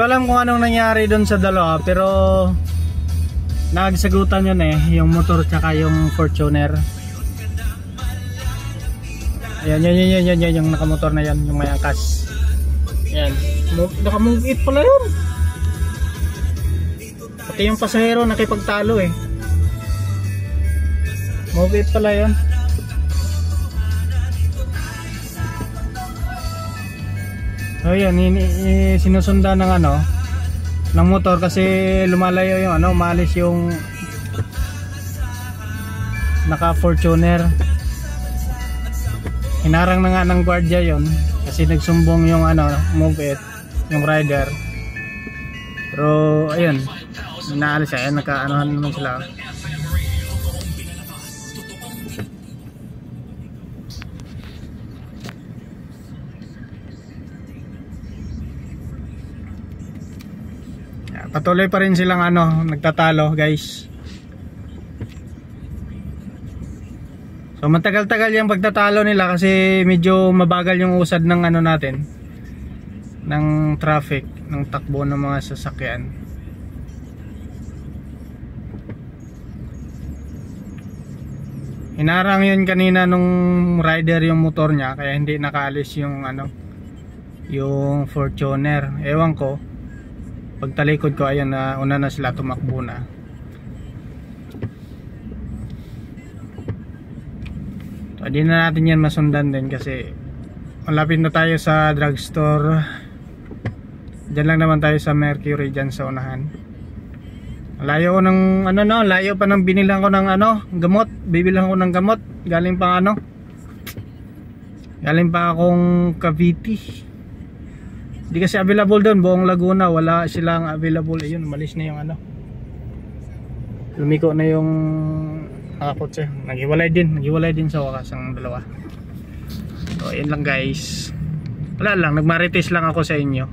ko alam kung anong nangyari doon sa dalawa, pero nagsagutan yun eh, yung motor tsaka yung Fortuner. Ayan, yan, yung nakamotor na yan, yung may angkas. Ayan, naka-move it pala yun. Pati yung pasahero nakipagtalo eh. Move it pala yun. So yun, sinusundan ng ng motor kasi lumalayo yung umalis yung naka Fortuner. Hinarang na nga ng gwardiya yon kasi nagsumbong yung move it, yung rider. Pero ayun, naalis siya, nagkaanohan naman sila. Patuloy pa rin silang nagtatalo, guys. So matagal-tagal yung pagtatalo nila kasi medyo mabagal yung usad ng natin, ng traffic, ng takbo ng mga sasakyan. Hinarang yun kanina nung rider yung motor niya, kaya hindi nakaalis yung yung Fortuner. Ewan ko, pagtalikod ko, ayan na una na sila, tumakbo na. So, hindi na natin yan masundan din kasi malapit na tayo sa drugstore. Diyan lang naman tayo sa Mercury, dyan sa unahan. Layo ko ng layo pa ng binilang ko ng gamot. Bibilang ko ng gamot galing pa galing pa akong Cavite. Hindi kasi available doon, buong Laguna wala silang available. Ayun, umalis na yung lumiko na yung nakakotse. Naghiwalay din sa wakas ang dalawa. So ayun lang guys, wala lang, nagmarites lang ako sa inyo.